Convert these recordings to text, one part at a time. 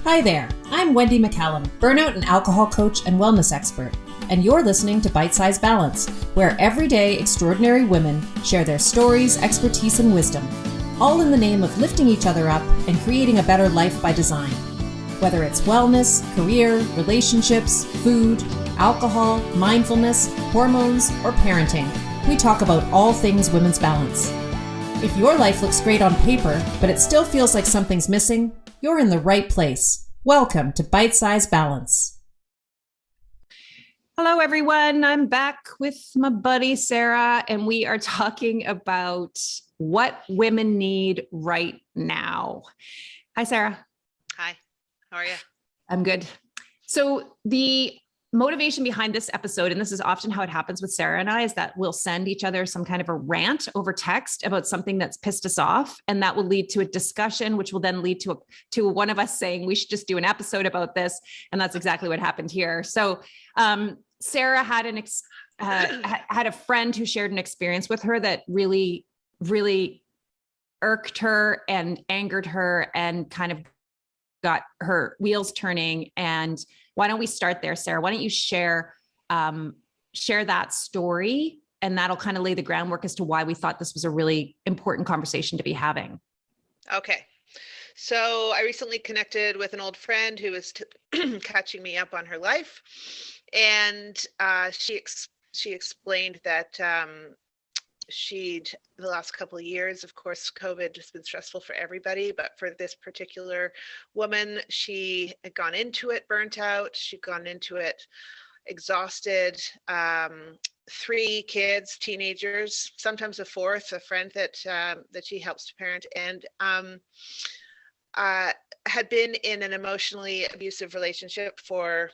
Hi there, I'm Wendy McCallum, burnout and alcohol coach and wellness expert, and you're listening to Bite Size Balance, where everyday extraordinary women share their stories, expertise, and wisdom, all in the name of lifting each other up and creating a better life by design. Whether it's wellness, career, relationships, food, alcohol, mindfulness, hormones, or parenting, we talk about all things women's balance. If your life looks great on paper, but it still feels like something's missing, you're in the right place. Welcome to Bite Size Balance. Hello, everyone. I'm back with my buddy, Sarah, and we are talking about what women need right now. Hi, Sarah. Hi, how are you? I'm good. So the motivation behind this episode, and this is often how it happens with Sarah and I, is that we'll send each other some kind of a rant over text about something that's pissed us off. And that will lead to a discussion, which will then lead to one of us saying, we should just do an episode about this. And that's exactly what happened here. So Sarah had had a friend who shared an experience with her that really, really irked her and angered her and kind of got her wheels turning. And why don't we start there, Sarah? Why don't you share that story, and that'll kind of lay the groundwork as to why we thought this was a really important conversation to be having. Okay. So I recently connected with an old friend who was catching me up on her life. And she explained that the last couple of years, of course, COVID has been stressful for everybody, but for this particular woman, she had gone into it burnt out. She'd gone into it exhausted. 3 kids, teenagers, sometimes a fourth, a friend that she helps to parent, and had been in an emotionally abusive relationship for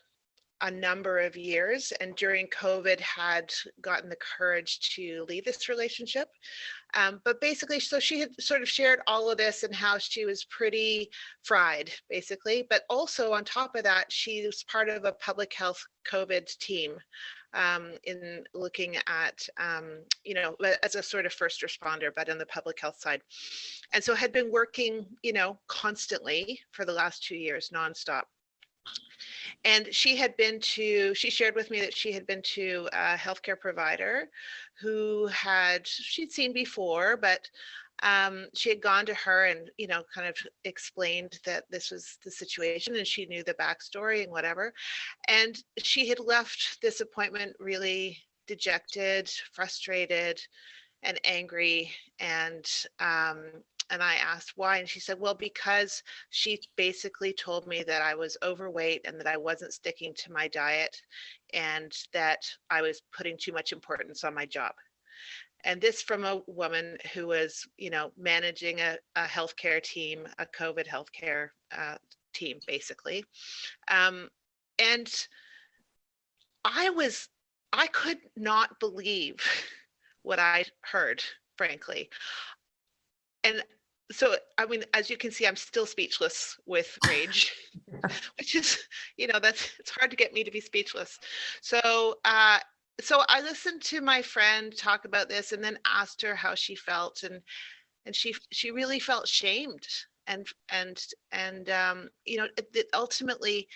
a number of years, and during COVID had gotten the courage to leave this relationship. But basically, so she had sort of shared all of this and how she was pretty fried, basically. But also on top of that, she was part of a public health COVID team in looking at, as a sort of first responder, but on the public health side. And so had been working, constantly for the last 2 years, nonstop. And she shared with me that she had been to a healthcare provider who she'd seen before, but she had gone to her and, kind of explained that this was the situation and she knew the backstory and whatever. And she had left this appointment really dejected, frustrated, and angry. And I asked why, and she said, well, because she basically told me that I was overweight and that I wasn't sticking to my diet and that I was putting too much importance on my job. And this from a woman who was, managing a healthcare team, a COVID healthcare team, basically. And I could not believe what I heard, frankly. And so, I mean, as you can see, I'm still speechless with rage, which is, it's hard to get me to be speechless. So I listened to my friend talk about this and then asked her how she felt. And she really felt shamed. And ultimately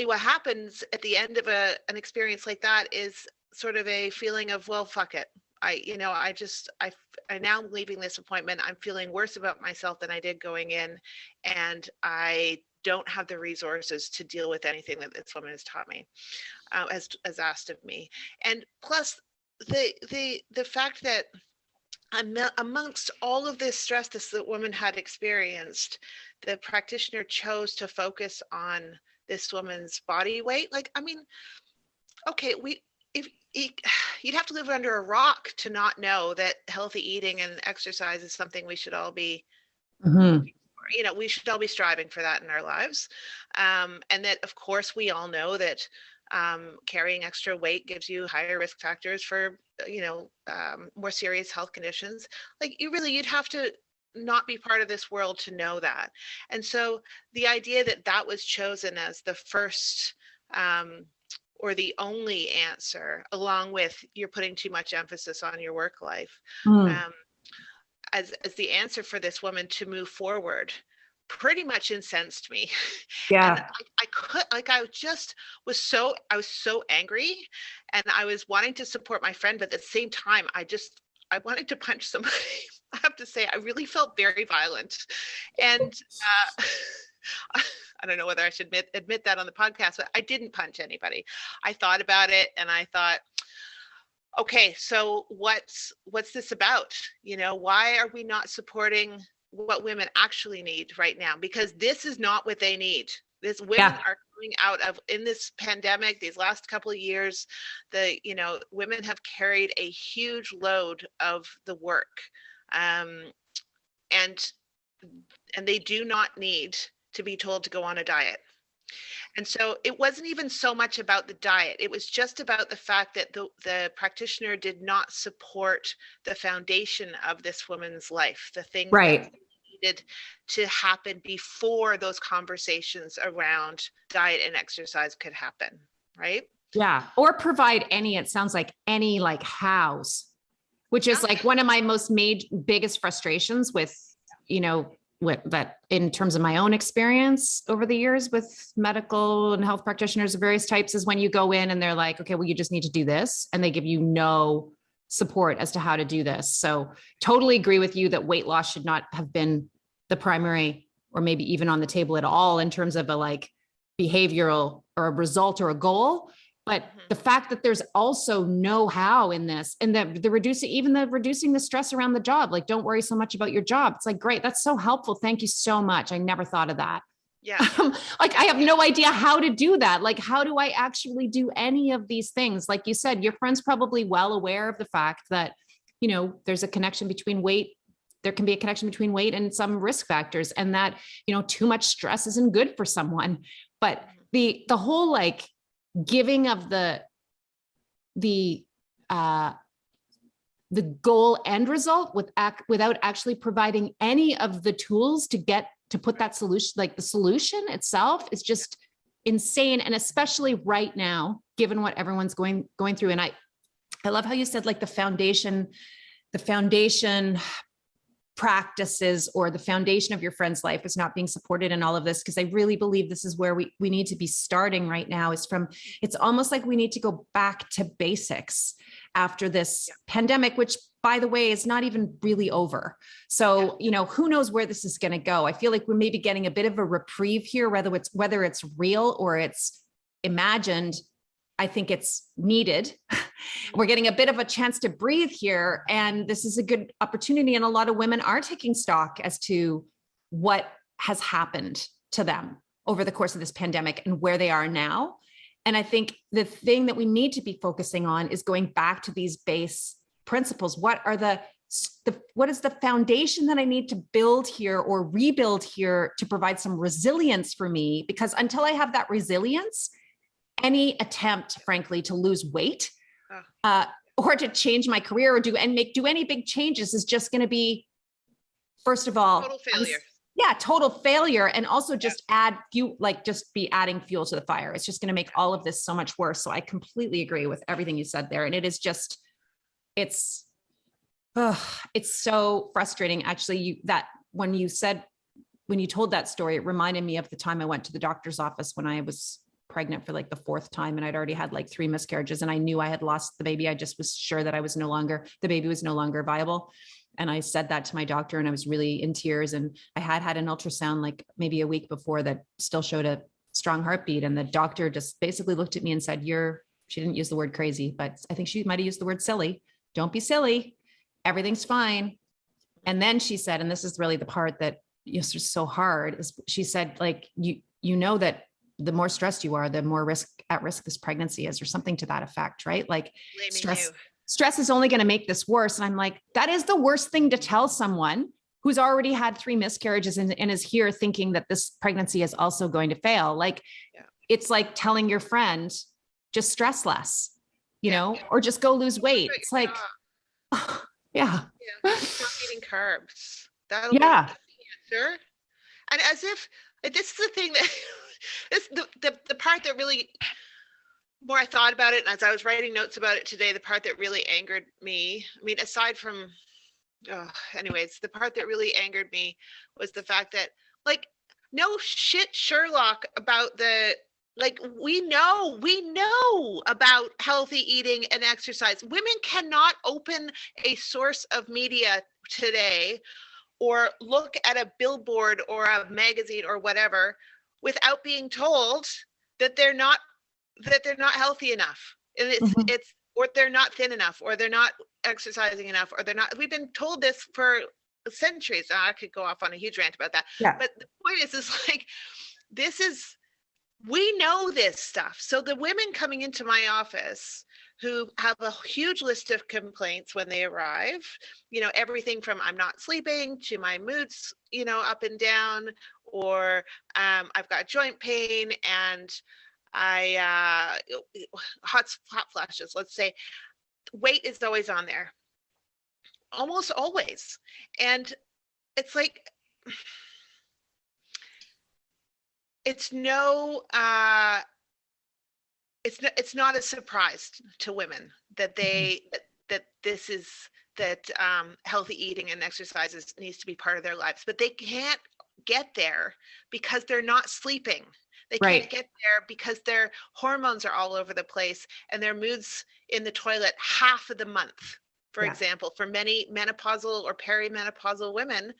what happens at the end of an experience like that is sort of a feeling of, well, fuck it. I now leaving this appointment, I'm feeling worse about myself than I did going in, and I don't have the resources to deal with anything that this woman has taught me, as asked of me. And plus the fact that amongst all of this stress the woman had experienced, the practitioner chose to focus on this woman's body weight. Like, I mean, okay, you'd have to live under a rock to not know that healthy eating and exercise is something we should all be, we should all be striving for that in our lives. And that, of course, we all know that carrying extra weight gives you higher risk factors for, more serious health conditions. Like, you'd have to not be part of this world to know that. And so the idea that was chosen as the first or the only answer, along with you're putting too much emphasis on your work life, as the answer for this woman to move forward pretty much incensed me. And Yeah. I could, like, I was so angry, and I was wanting to support my friend, but at the same time, I wanted to punch somebody. I have to say, I really felt very violent. And I don't know whether I should admit that on the podcast, but I didn't punch anybody. I thought about it, and I thought, okay, so what's this about? Why are we not supporting what women actually need right now? Because this is not what they need. This women Yeah. are coming out of, in this pandemic, these last couple of years, women have carried a huge load of the work. And they do not need to be told to go on a diet. And so it wasn't even so much about the diet. It was just about the fact that the practitioner did not support the foundation of this woman's life, the things that Right. needed to happen before those conversations around diet and exercise could happen, right? Yeah. Or provide it sounds like any like hows, which is like one of my biggest frustrations with, with that in terms of my own experience over the years with medical and health practitioners of various types, is when you go in and they're like, okay, well, you just need to do this. And they give you no support as to how to do this. So totally agree with you that weight loss should not have been the primary, or maybe even on the table at all in terms of a like behavioral or a result or a goal. But the fact that there's also know-how in this, and that reducing the stress around the job, like, don't worry so much about your job. It's like, great. That's so helpful. Thank you so much. I never thought of that. Yeah. Like, I have no idea how to do that. Like, how do I actually do any of these things? Like you said, your friend's probably well aware of the fact that, there's a connection between weight. There can be a connection between weight and some risk factors, and that, too much stress isn't good for someone. But the whole like giving of the goal end result without actually providing any of the tools to put that solution, like the solution itself, is just insane. And especially right now, given what everyone's going through. And I love how you said like the foundation practices, or the foundation of your friend's life is not being supported in all of this. Because I really believe this is where we need to be starting right now, it's almost like we need to go back to basics after this pandemic, which, by the way, is not even really over. So, who knows where this is going to go? I feel like we're maybe getting a bit of a reprieve here, whether it's real or it's imagined. I think it's needed. We're getting a bit of a chance to breathe here. And this is a good opportunity. And a lot of women are taking stock as to what has happened to them over the course of this pandemic and where they are now. And I think the thing that we need to be focusing on is going back to these base principles. What is the foundation that I need to build here or rebuild here to provide some resilience for me? Because until I have that resilience, any attempt, frankly, to lose weight or to change my career or do any big changes is just going to be, first of all, total failure. Total failure. And also just just be adding fuel to the fire. It's just going to make all of this so much worse. So I completely agree with everything you said there. And it is just, it's so frustrating. Actually, when you told that story, it reminded me of the time I went to the doctor's office when I was pregnant for like the fourth time, and I'd already had like 3 miscarriages, and I knew I had lost the baby. I just was sure that the baby was no longer viable. And I said that to my doctor, and I was really in tears. And I had an ultrasound like maybe a week before that still showed a strong heartbeat. And the doctor just basically looked at me and said, she didn't use the word crazy, but I think she might've used the word silly. Don't be silly. Everything's fine. And then she said, and this is really the part that is just so hard, is she said, like, you know that the more stressed you are, the more at risk this pregnancy is, or something to that effect, right? Like, stress is only going to make this worse. And I'm like, that is the worst thing to tell someone who's already had 3 miscarriages and is here thinking that this pregnancy is also going to fail. Like, it's like telling your friend, just stress less, or just go lose weight. It's like, Stop eating carbs. That'll be the answer. And as if this is the thing that the part that really, more I thought about it, and as I was writing notes about it today, the part that really angered me, I mean, aside from, the part that really angered me was the fact that, like, no shit Sherlock about like we know about healthy eating and exercise. Women cannot open a source of media today or look at a billboard or a magazine or whatever without being told that they're not healthy enough. And it's or they're not thin enough, or they're not exercising enough, or they're not. We've been told this for centuries. I could go off on a huge rant about that. Yeah. But the point is like, we know this stuff. So the women coming into my office who have a huge list of complaints when they arrive, everything from I'm not sleeping to my mood's, up and down, or I've got joint pain and I hot flashes, let's say. Weight is always on there, almost always. And it's like, it's not a surprise to women that that healthy eating and exercises needs to be part of their lives, but they can't get there because they're not sleeping. They can't get there because their hormones are all over the place and their mood's in the toilet half of the month. For example, for many menopausal or perimenopausal women,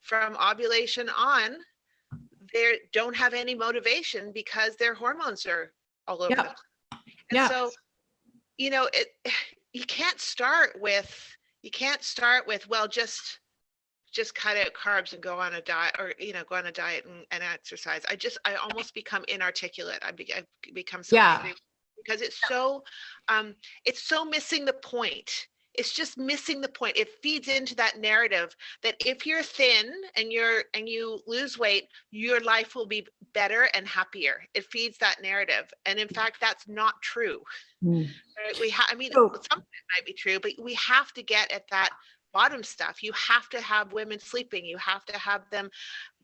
from ovulation on, they don't have any motivation because their hormones are all over the place. And so, you can't start with, well, just cut out carbs and go on a diet, or go on a diet and exercise. I almost become inarticulate. I've become so angry because it's so missing the point. It's just missing the point. It feeds into that narrative that if you're thin and you lose weight, your life will be better and happier. It feeds that narrative, and in fact, that's not true. Right? Some of it might be true, but we have to get at that bottom stuff. You have to have women sleeping. You have to have them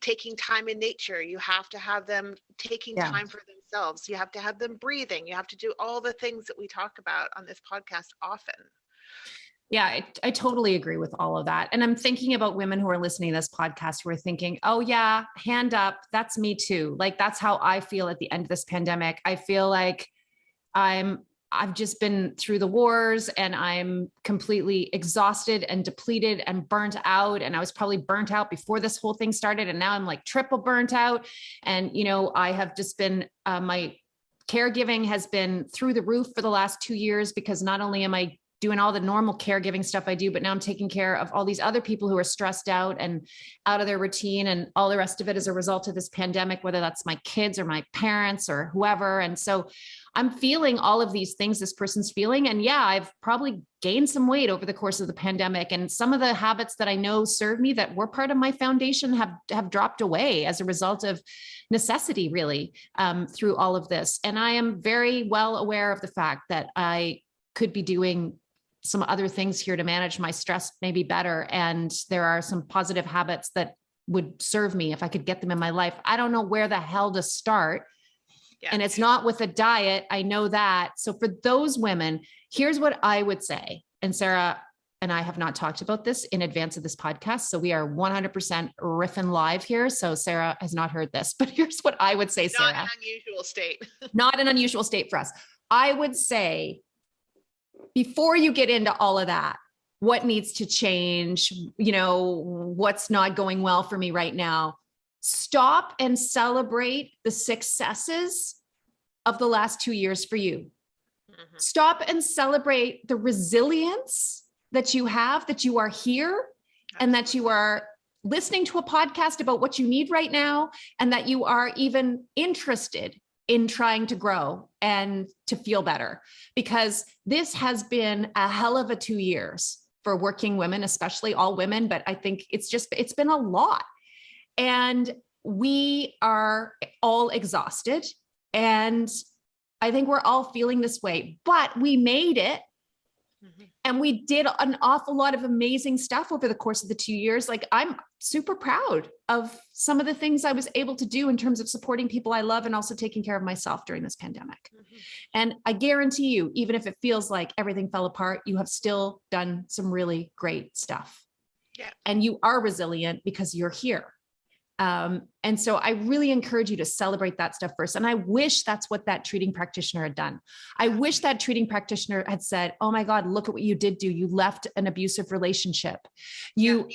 taking time in nature. You have to have them taking time for themselves. You have to have them breathing. You have to do all the things that we talk about on this podcast often. Yeah, I totally agree with all of that. And I'm thinking about women who are listening to this podcast who are thinking, oh yeah, hand up, that's me too. Like, that's how I feel at the end of this pandemic. I feel like I've just been through the wars and I'm completely exhausted and depleted and burnt out. And I was probably burnt out before this whole thing started. And now I'm like triple burnt out. And, I have just been, my caregiving has been through the roof for the last 2 years, because not only am I doing all the normal caregiving stuff I do, but now I'm taking care of all these other people who are stressed out and out of their routine and all the rest of it as a result of this pandemic, whether that's my kids or my parents or whoever. And so I'm feeling all of these things this person's feeling. And yeah, I've probably gained some weight over the course of the pandemic. And some of the habits that I know serve me that were part of my foundation have dropped away as a result of necessity, really, through all of this. And I am very well aware of the fact that I could be doing some other things here to manage my stress maybe better. And there are some positive habits that would serve me if I could get them in my life. I don't know where the hell to start. Yeah. And it's not with a diet. I know that. So for those women, here's what I would say. And Sarah and I have not talked about this in advance of this podcast. So we are 100% riffing live here. So Sarah has not heard this, but here's what I would say, Sarah. Not an unusual state. Not an unusual state for us. I would say, before you get into all of that, what needs to change, what's not going well for me right now, stop and celebrate the successes of the last 2 years for you. Mm-hmm. Stop and celebrate the resilience that you have, that you are here and that you are listening to a podcast about what you need right now, and that you are even interested in trying to grow and to feel better, because this has been a hell of a 2 years for working women, especially all women. But I think it's been a lot, and we are all exhausted, and I think we're all feeling this way, but we made it. Mm-hmm. And we did an awful lot of amazing stuff over the course of the 2 years. Like, I'm super proud of some of the things I was able to do in terms of supporting people I love and also taking care of myself during this pandemic. Mm-hmm. And I guarantee you, even if it feels like everything fell apart, you have still done some really great stuff. Yeah. And you are resilient because you're here. And so I really encourage you to celebrate that stuff first. And I wish that's what that treating practitioner had done. I wish that treating practitioner had said, oh my God, look at what you did do. You left an abusive relationship. You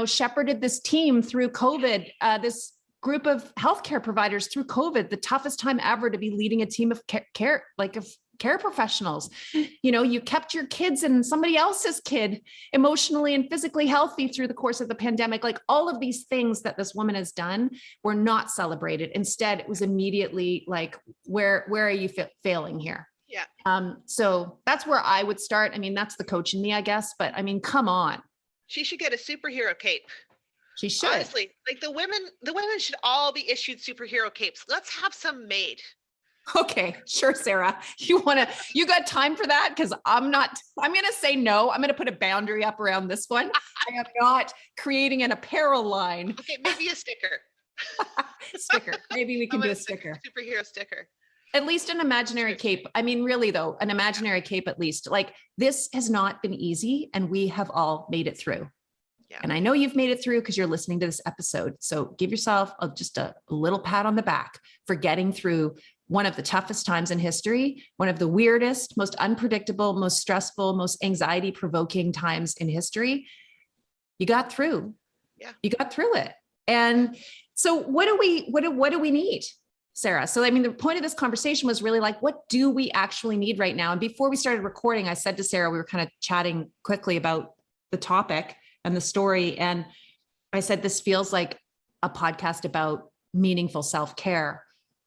shepherded this team through COVID, this group of healthcare providers through COVID, the toughest time ever to be leading a team of care professionals. You kept your kids and somebody else's kid emotionally and physically healthy through the course of the pandemic. Like all of these things that this woman has done were not celebrated. Instead, it was immediately like, where are you failing here? Yeah. So that's where I would start. I mean, that's the coach in me, I guess, but I mean, come on. She should get a superhero cape. She should. Honestly, like the women should all be issued superhero capes. Let's have some made. Okay, sure, Sarah. You got time for that? Because I'm going to say no. I'm going to put a boundary up around this one. I am not creating an apparel line. Okay, maybe a sticker. Sticker. Maybe we can do a sticker. Superhero sticker. At least an imaginary cape. I mean, really though, an imaginary cape at least. Like this has not been easy and we have all made it through. Yeah. And I know you've made it through because you're listening to this episode. So give yourself just a little pat on the back for getting through one of the toughest times in history, one of the weirdest, most unpredictable, most stressful, most anxiety provoking times in history. You got through. Yeah. You got through it. And so what do we need, Sarah? So, I mean, the point of this conversation was really like, what do we actually need right now? And before we started recording, I said to Sarah, we were kind of chatting quickly about the topic and the story. And I said, this feels like a podcast about meaningful self-care.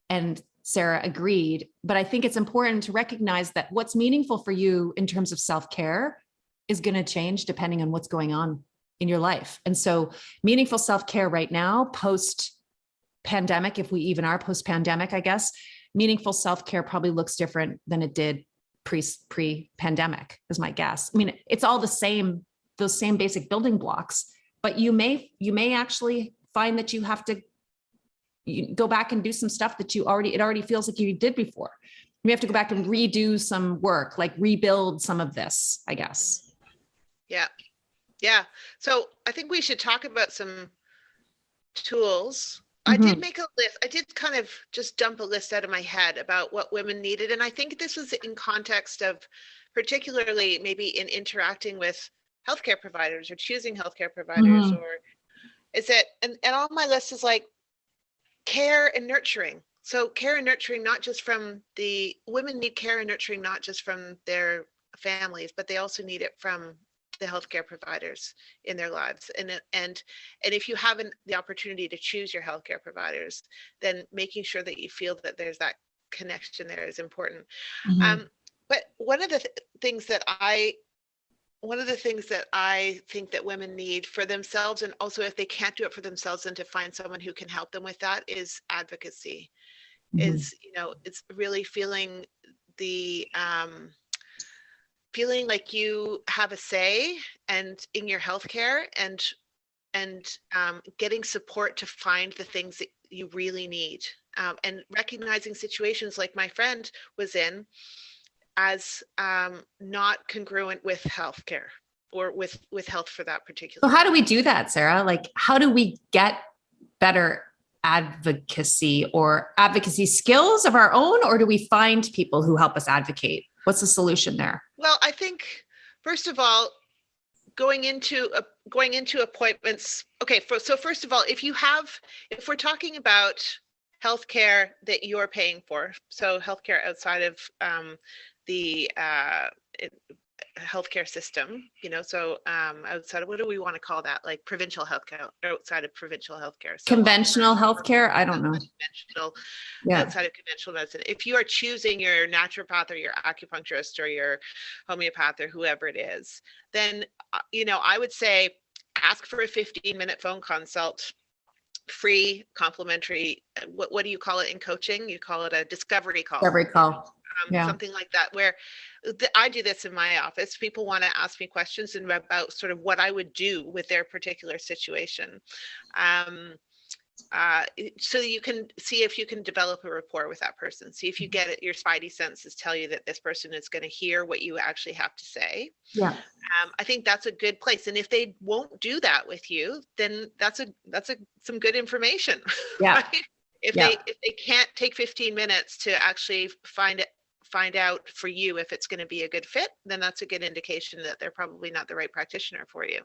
And Sarah agreed, but I think it's important to recognize that what's meaningful for you in terms of self-care is going to change depending on what's going on in your life. And so meaningful self-care right now, post-pandemic, if we even are post-pandemic, I guess, meaningful self-care probably looks different than it did pre-pandemic is my guess. I mean, it's all the same, those same basic building blocks, but you may actually find that you have to go back and do some stuff that it already feels like you did before. We have to go back and redo some work, like rebuild some of this, I guess. Yeah. Yeah. So I think we should talk about some tools. I did make a list. I did kind of just dump a list out of my head about what women needed. And I think this was in context of particularly maybe in interacting with healthcare providers or choosing healthcare providers, or is it, and on my list is like, care and nurturing. So care and nurturing, not just from the women need care and nurturing, not just from their families, but they also need it from the healthcare providers in their lives. And if you have the opportunity to choose your healthcare providers, then making sure that you feel that there's that connection there is important. But one of the things that I think that women need for themselves, and also if they can't do it for themselves, then to find someone who can help them with that, is advocacy. Is, it's really feeling feeling like you have a say and in your healthcare, and getting support to find the things that you really need, and recognizing situations like my friend was in as not congruent with healthcare or with health for that particular. So how do we do that, Sarah? Like, how do we get better advocacy or advocacy skills of our own, or do we find people who help us advocate? What's the solution there? Well, I think first of all, going into appointments. Okay, so first of all, if we're talking about healthcare that you're paying for, so healthcare outside of the healthcare system, so outside of, what do we want to call that? Like provincial healthcare, outside of provincial healthcare. So conventional healthcare? I don't know. Conventional, outside of conventional medicine. If you are choosing your naturopath or your acupuncturist or your homeopath or whoever it is, then, I would say ask for a 15-minute phone consult, free, complimentary. What do you call it in coaching? You call it a discovery call. Discovery call. Something like that, where I do this in my office. People want to ask me questions and about sort of what I would do with their particular situation. so that you can see if you can develop a rapport with that person. See if you get it, your spidey senses tell you that this person is going to hear what you actually have to say. Yeah. I think that's a good place. And if they won't do that with you, then that's some good information. Yeah. Right? If they can't take 15 minutes to actually find out for you if it's going to be a good fit, then that's a good indication that they're probably not the right practitioner for you.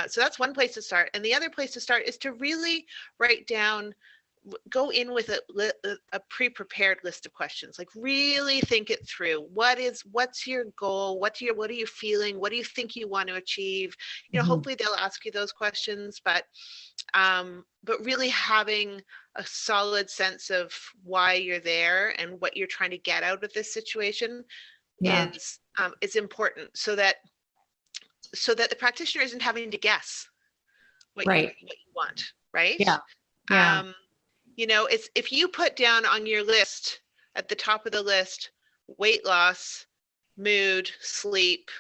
So that's one place to start. And the other place to start is to really write down, go in with a pre-prepared list of questions. Like really think it through. What's your goal? What are you feeling? What do you think you want to achieve? Hopefully they'll ask you those questions, but really having a solid sense of why you're there and what you're trying to get out of this situation is important, so that the practitioner isn't having to guess what you want, right? It's if you put down on your list at the top of the list weight loss, mood, sleep,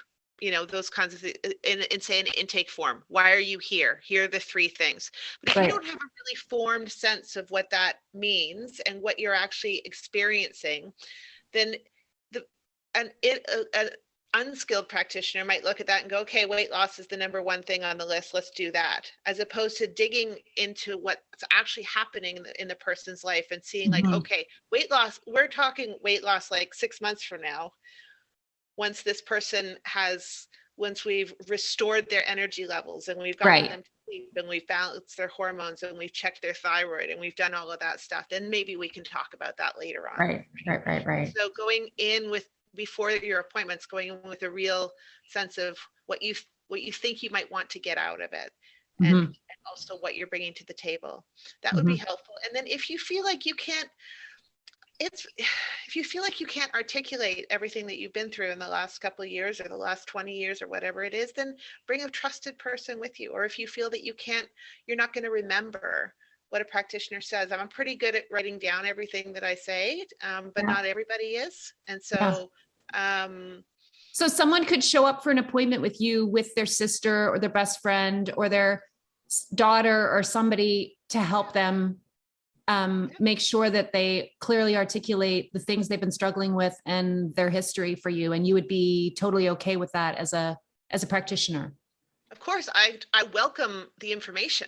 those kinds of things, in say an intake form. Why are you here? Here are the 3 things. But if you don't have a really formed sense of what that means and what you're actually experiencing, then an unskilled practitioner might look at that and go, okay, weight loss is the number 1 thing on the list. Let's do that. As opposed to digging into what's actually happening in the person's life and seeing like, okay, weight loss, we're talking weight loss like 6 months from now. Once we've restored their energy levels and we've gotten them to sleep and we've balanced their hormones and we've checked their thyroid and we've done all of that stuff, then maybe we can talk about that later on. Right. So going in with, before your appointments, going in with a real sense of what you think you might want to get out of it, and also what you're bringing to the table. That would be helpful. And then if you feel like you can't articulate everything that you've been through in the last couple of years or the last 20 years or whatever it is, then bring a trusted person with you. Or if you feel that you're not going to remember what a practitioner says. I'm pretty good at writing down everything that I say, but not everybody is. And so, so someone could show up for an appointment with you with their sister or their best friend or their daughter or somebody to help them make sure that they clearly articulate the things they've been struggling with and their history for you. And you would be totally okay with that as a practitioner. Of course, I welcome the information.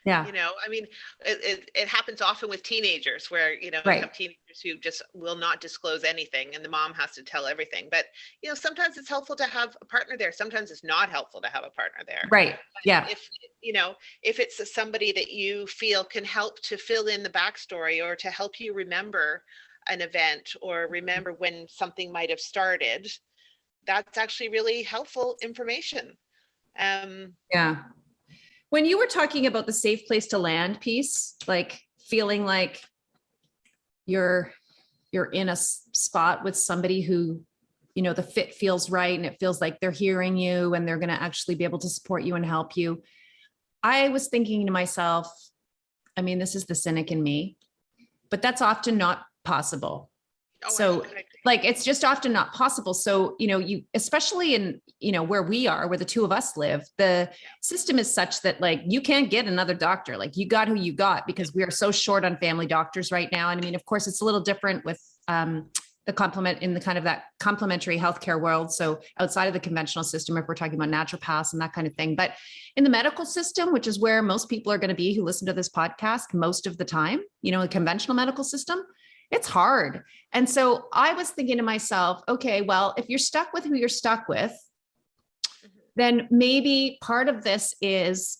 Yeah. I mean, it happens often with teenagers where, you have teenagers who just will not disclose anything and the mom has to tell everything. But, sometimes it's helpful to have a partner there. Sometimes it's not helpful to have a partner there. Right. Yeah. If it's somebody that you feel can help to fill in the backstory or to help you remember an event or remember when something might have started, that's actually really helpful information. Yeah. When you were talking about the safe place to land piece, like feeling like you're in a spot with somebody who, the fit feels right and it feels like they're hearing you and they're going to actually be able to support you and help you. I was thinking to myself, I mean, this is the cynic in me, but that's often not possible. So like, it's just often not possible. So, you, especially in, where we are, where the 2 of us live, the system is such that like, you can't get another doctor. Like you got who you got because we are so short on family doctors right now. And I mean, of course it's a little different with, the complement in the kind of that complementary healthcare world. So outside of the conventional system, if we're talking about naturopaths and that kind of thing, but in the medical system, which is where most people are going to be who listen to this podcast most of the time, the conventional medical system, it's hard. And so I was thinking to myself, okay, well, if you're stuck with who you're stuck with, then maybe part of this is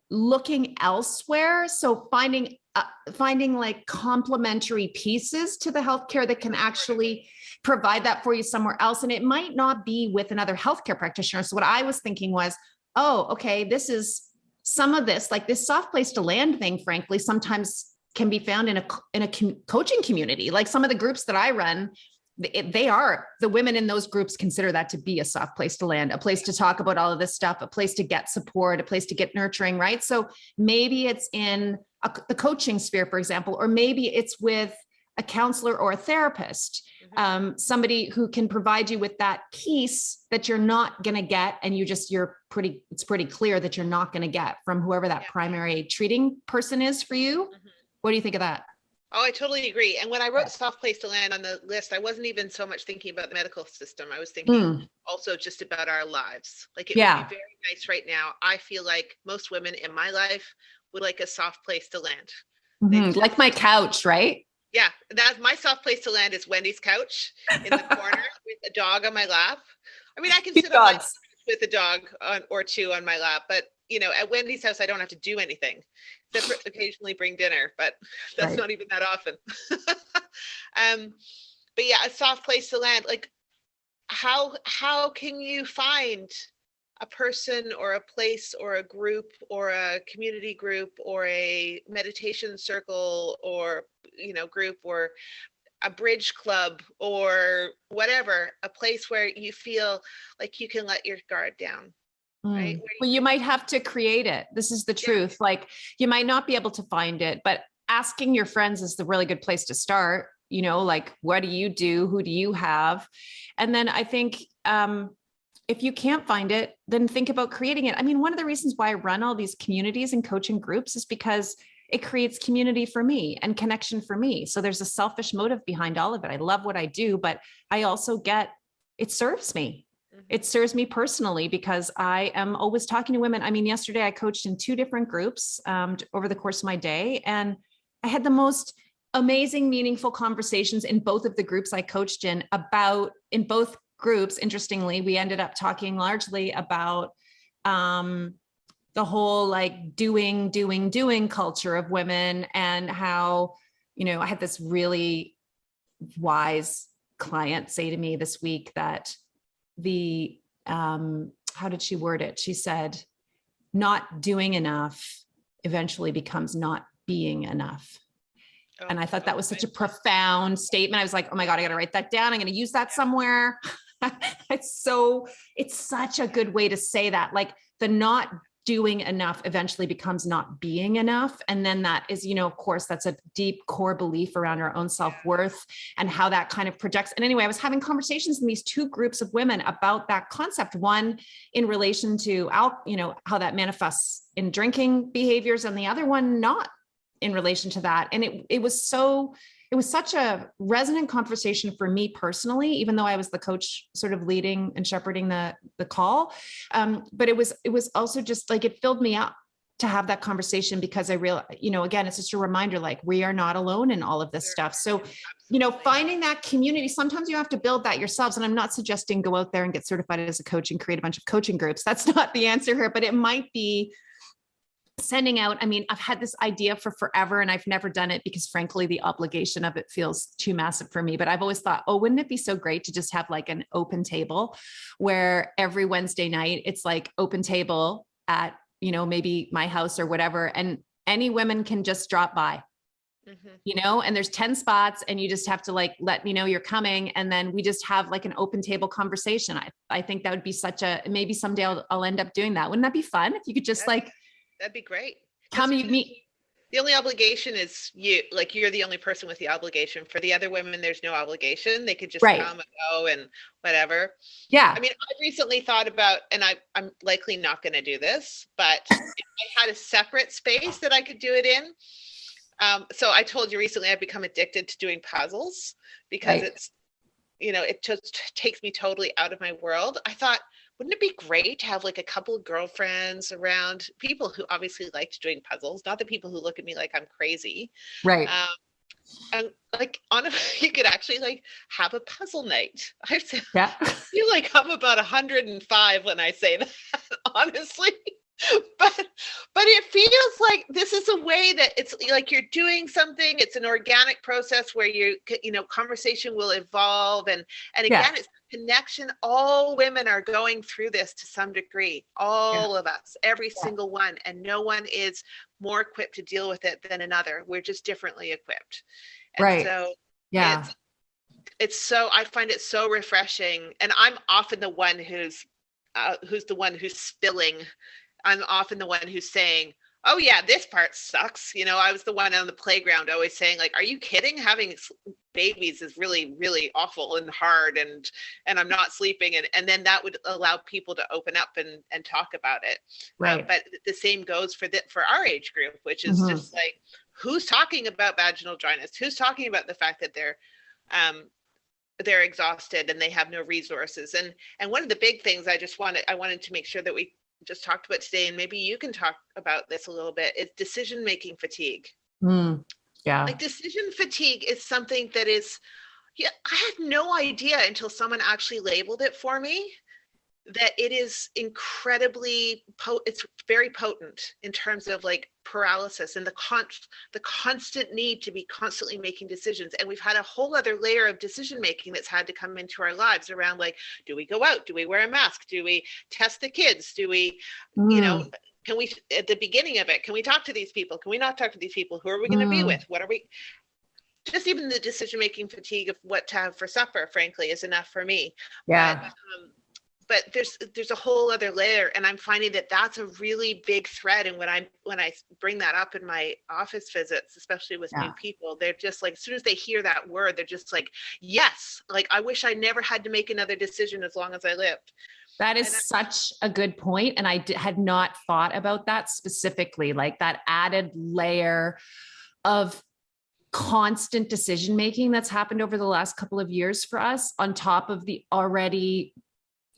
looking elsewhere. So finding like complementary pieces to the healthcare that can actually provide that for you somewhere else. And it might not be with another healthcare practitioner. So what I was thinking was, oh, okay, this is some of this, like this soft place to land thing, frankly, sometimes can be found in a coaching community. Like some of the groups that I run, the women in those groups consider that to be a soft place to land, a place to talk about all of this stuff, a place to get support, a place to get nurturing, right? So maybe it's in the coaching sphere, for example, or maybe it's with a counselor or a therapist, somebody who can provide you with that piece that you're not going to get. And it's pretty clear that you're not going to get from whoever that primary treating person is for you. What do you think of that? Oh, I totally agree. And when I wrote Soft Place to Land on the list, I wasn't even so much thinking about the medical system. I was thinking also just about our lives. Like it would be very nice right now. I feel like most women in my life would like a soft place to land. Like my couch, right? Yeah, that's my soft place to land is Wendy's couch in the corner with a dog on my lap. I mean, I can sit on my couch with a dog or two on my lap, but at Wendy's house, I don't have to do anything except for occasionally bring dinner, but that's not even that often. But yeah, a soft place to land. Like, how can you find a person or a place or a group or a community group or a meditation circle or group or a bridge club or whatever, a place where you feel like you can let your guard down, right? Well, you might have to create it. This is the truth. Like you might not be able to find it, but asking your friends is the really good place to start. Like, what do you do? Who do you have? And then I think, if you can't find it, then think about creating it. I mean, one of the reasons why I run all these communities and coaching groups is because it creates community for me and connection for me. So there's a selfish motive behind all of it. I love what I do, but I also it serves me. It serves me personally because I am always talking to women. I mean, yesterday I coached in 2 different groups over the course of my day, and I had the most amazing, meaningful conversations in both of the groups I coached in both groups. Interestingly, we ended up talking largely about the whole like doing culture of women, and how, I had this really wise client say to me this week that how did she word it? She said, not doing enough eventually becomes not being enough. And I thought that was such a profound statement. I was like, oh my God, I got to write that down. I'm going to use that somewhere. It's such a good way to say that. Like the not doing enough eventually becomes not being enough. And then that is, of course, that's a deep core belief around our own self-worth and how that kind of projects. And anyway, I was having conversations in these 2 groups of women about that concept. One in relation to, how that manifests in drinking behaviors, and the other one not in relation to that. And it was such a resonant conversation for me personally, even though I was the coach sort of leading and shepherding the call. But it was also just like, it filled me up to have that conversation because I realized, again, it's just a reminder, like we are not alone in all of this stuff. So, finding that community, sometimes you have to build that yourselves. And I'm not suggesting go out there and get certified as a coach and create a bunch of coaching groups. That's not the answer here, but it might be sending out. I mean, I've had this idea for forever and I've never done it because frankly, the obligation of it feels too massive for me. But I've always thought, oh, wouldn't it be so great to just have like an open table where every Wednesday night it's like open table at, maybe my house or whatever. And any women can just drop by, and there's 10 spots and you just have to like, let me know you're coming. And then we just have like an open table conversation. I think that would be maybe someday I'll end up doing that. Wouldn't that be fun? If you could just that'd be great. Come meet. The only obligation is you, like you're the only person with the obligation. For the other women, there's no obligation. They could just come and go and whatever. Yeah. I mean, I recently thought about, and I'm likely not going to do this, but if I had a separate space that I could do it in. So I told you recently I've become addicted to doing puzzles because it's, it just takes me totally out of my world. I thought, wouldn't it be great to have like a couple of girlfriends around, people who obviously liked doing puzzles, not the people who look at me like I'm crazy. Right. And like you could actually like have a puzzle night. I feel like I'm about 105 when I say that, honestly. But it feels like this is a way that it's like you're doing something. It's an organic process where conversation will evolve. And again, it's connection. All women are going through this to some degree, all of us, every single one. And no one is more equipped to deal with it than another. We're just differently equipped. And so it's so, I find it so refreshing. And I'm often the one who's the one who's spilling. I'm often the one who's saying, oh yeah, this part sucks. I was the one on the playground always saying like, are you kidding? Having babies is really, really awful and hard, and I'm not sleeping. And then that would allow people to open up and talk about it. Right. But the same goes for our age group, which is just like, who's talking about vaginal dryness? Who's talking about the fact that they're exhausted and they have no resources? And one of the big things I wanted to make sure that we just talked about today, and maybe you can talk about this a little bit, is decision-making fatigue. Yeah. Like, decision fatigue is something that is, I had no idea until someone actually labeled it for me, that it is incredibly it's very potent in terms of like paralysis and the constant need to be constantly making decisions. And we've had a whole other layer of decision making that's had to come into our lives around like, do we go out? Do we wear a mask? Do we test the kids? Do we, can we, at the beginning of it, can we talk to these people? Can we not talk to these people? Who are we going to be with? What are we? Just even the decision-making fatigue of what to have for supper, frankly, is enough for me. Yeah. But there's a whole other layer, and I'm finding that that's a really big thread. And when I bring that up in my office visits, especially with new people, they're just like, as soon as they hear that word, they're just like, yes, like, I wish I never had to make another decision as long as I lived. That is such a good point. And I had not thought about that specifically, like that added layer of constant decision-making that's happened over the last couple of years for us, on top of the already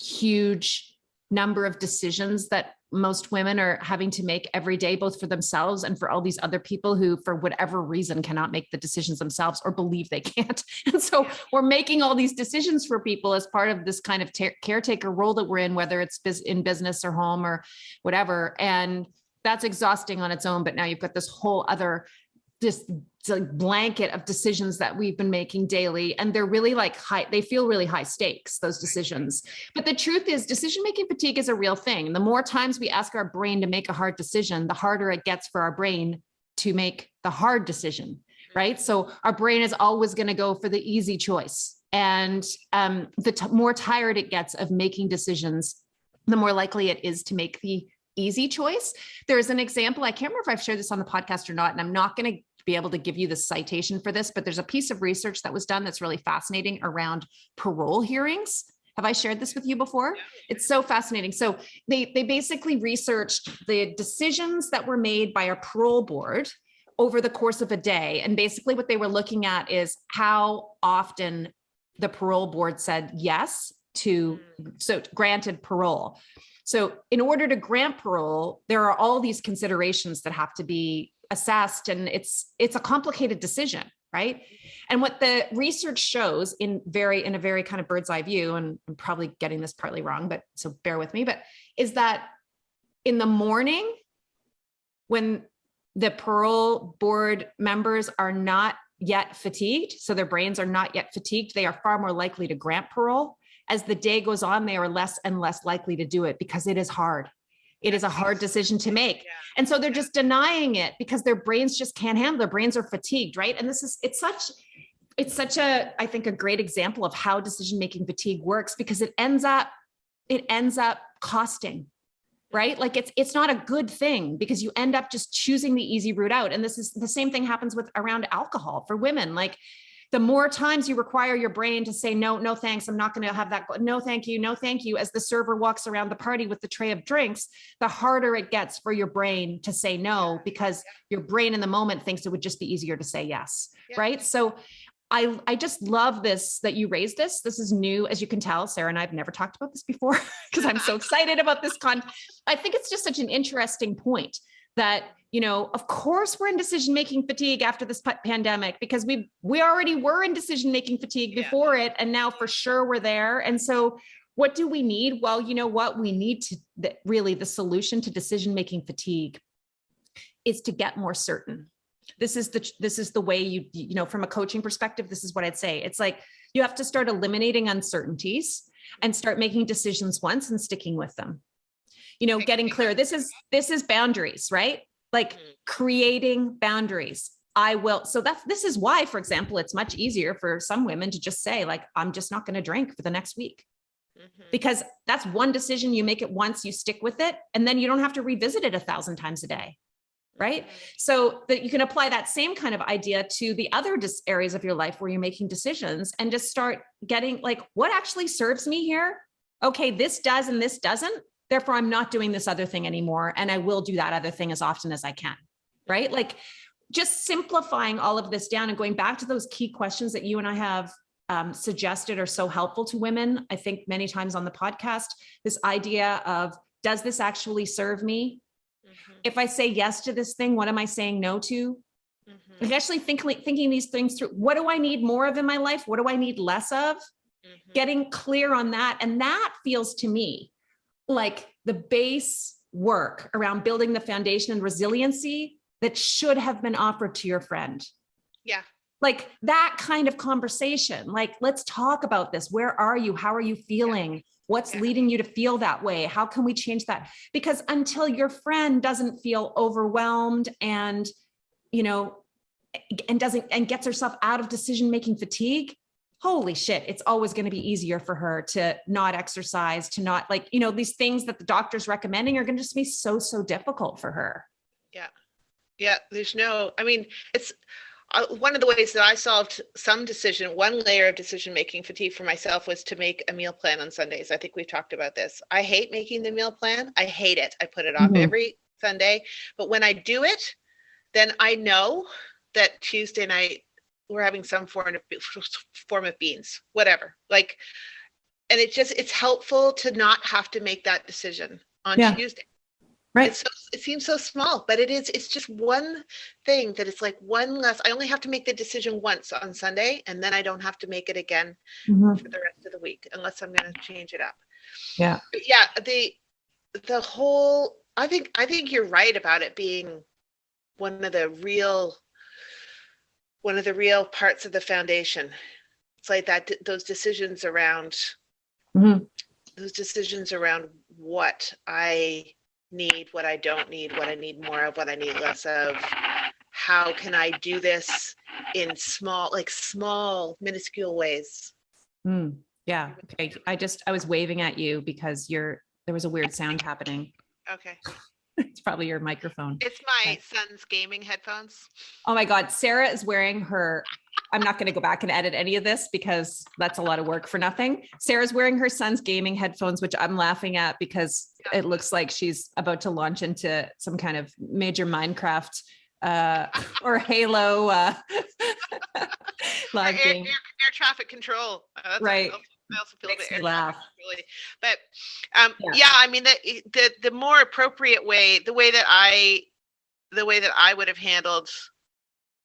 huge number of decisions that most women are having to make every day, both for themselves and for all these other people who, for whatever reason, cannot make the decisions themselves or believe they can't. And so we're making all these decisions for people as part of this kind of caretaker role that we're in, whether it's in business or home or whatever. And that's exhausting on its own. But now you've got this whole other blanket of decisions that we've been making daily, and they're really like they feel really high stakes, those decisions. But the truth is, decision-making fatigue is a real thing. The more times we ask our brain to make a hard decision, the harder it gets for our brain to make the hard decision, right? So our brain is always going to go for the easy choice. And the more tired it gets of making decisions, the more likely it is to make the easy choice. There's an example, I can't remember if I've shared this on the podcast or not, and I'm not going to be able to give you the citation for this, but there's a piece of research that was done that's really fascinating around parole hearings. Have I shared this with you before? It's so fascinating. So they basically researched the decisions that were made by a parole board over the course of a day. And basically what they were looking at is how often the parole board said yes to, so granted parole. So in order to grant parole, there are all these considerations that have to be assessed, and it's a complicated decision, right? And what the research shows in a very kind of bird's eye view, and I'm probably getting this partly wrong, but so bear with me, but is that in the morning, when the parole board members are not yet fatigued, so their brains are not yet fatigued, they are far more likely to grant parole. As the day goes on, they are less and less likely to do it because it is hard. It is a hard decision to make. And so they're just denying it because their brains just can't handle, their brains are fatigued, right? And it's such a, I think, a great example of how decision-making fatigue works, because it ends up costing, right? Like it's not a good thing, because you end up just choosing the easy route out. And this is the same thing happens around alcohol for women. Like, the more times you require your brain to say, no, no, thanks, I'm not going to have that. No, thank you. No, thank you. As the server walks around the party with the tray of drinks, the harder it gets for your brain to say no, because your brain in the moment thinks it would just be easier to say yes. Right. So I just love this, that you raised this. This is new. As you can tell, Sarah and I have never talked about this before because I'm so excited about this I think it's just such an interesting point that, of course we're in decision-making fatigue after this pandemic, because we already were in decision-making fatigue before it. And now for sure we're there. And so what do we need? Well, you know what we need really the solution to decision-making fatigue is to get more certain. This is the way you from a coaching perspective, this is what I'd say. It's like, you have to start eliminating uncertainties and start making decisions once and sticking with them. Getting clear. This is boundaries, right? Like creating boundaries. So this is why, for example, it's much easier for some women to just say, like, I'm just not going to drink for the next week. Because that's one decision. You make it once, you stick with it, and then you don't have to revisit it 1,000 times a day. right? So that you can apply that same kind of idea to the other areas of your life where you're making decisions, and just start getting like, what actually serves me here? Okay, this does and this doesn't. Therefore, I'm not doing this other thing anymore. And I will do that other thing as often as I can, right? Like just simplifying all of this down and going back to those key questions that you and I have suggested are so helpful to women. I think many times on the podcast, this idea of, does this actually serve me? If I say yes to this thing, what am I saying no to? Like actually thinking these things through. What do I need more of in my life? What do I need less of? Getting clear on that. And that feels to me like the base work around building the foundation and resiliency that should have been offered to your friend. Yeah. Like that kind of conversation, like, let's talk about this. Where are you? How are you feeling? What's leading you to feel that way? How can we change that? Because until your friend doesn't feel overwhelmed and, you know, and gets herself out of decision-making fatigue, holy shit, it's always going to be easier for her to not exercise, to not, like, you know, these things that the doctor's recommending are going to just be so difficult for her. Yeah. Yeah. It's one of the ways that I solved one layer of decision-making fatigue for myself was to make a meal plan on Sundays. I think we've talked about this. I hate making the meal plan. I hate it. I put it off every Sunday, but when I do it, then I know that Tuesday night we're having some form of beans, whatever. Like, and it's helpful to not have to make that decision on Tuesday. Right. It seems so small, but it's just one thing that it's like one less. I only have to make the decision once on Sunday, and then I don't have to make it again for the rest of the week, unless I'm going to change it up. Yeah. But yeah. The whole, I think you're right about it being one of the real parts of the foundation. It's like that, those decisions around what I need, what I don't need, what I need more of, what I need less of. How can I do this in small, minuscule ways? Yeah. Okay. I was waving at you because there was a weird sound happening. Okay. It's probably your microphone. It's my son's gaming headphones. Oh my God. Sarah is wearing I'm not going to go back and edit any of this because that's a lot of work for nothing. Sarah's wearing her son's gaming headphones, which I'm laughing at because it looks like she's about to launch into some kind of major Minecraft or Halo live game. Air traffic control. Right. I also feel Makes a bit me laugh. really, but I mean the more appropriate way, the way that I would have handled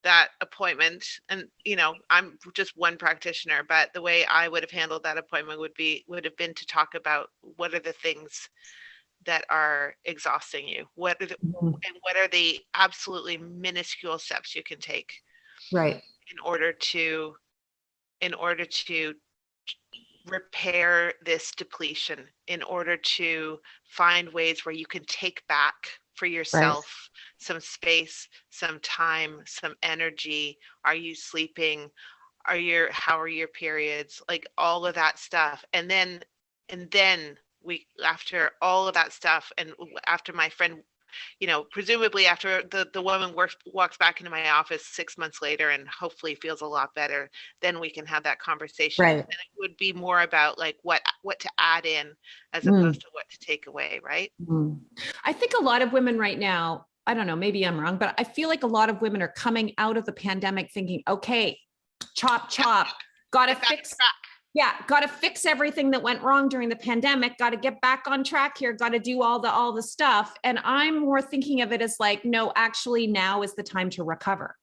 that appointment, and you know, I'm just one practitioner, but the way I would have handled that appointment would have been to talk about what are the things that are exhausting you, what are the absolutely minuscule steps you can take, right, in order to repair this depletion, in order to find ways where you can take back for yourself some space, some time, some energy. Are you sleeping? How are your periods? Like all of that stuff. And then after all of that stuff, and after my friend, you know, presumably after the woman walks back into my office 6 months later and hopefully feels a lot better, then we can have that conversation. Right. And it would be more about like what to add in as opposed to what to take away, right? I think a lot of women right now, I don't know, maybe I'm wrong, but I feel like a lot of women are coming out of the pandemic thinking, okay, chop, got to fix. Yeah, got to fix everything that went wrong during the pandemic, got to get back on track here, got to do all the stuff. And I'm more thinking of it as like, no, actually now is the time to recover.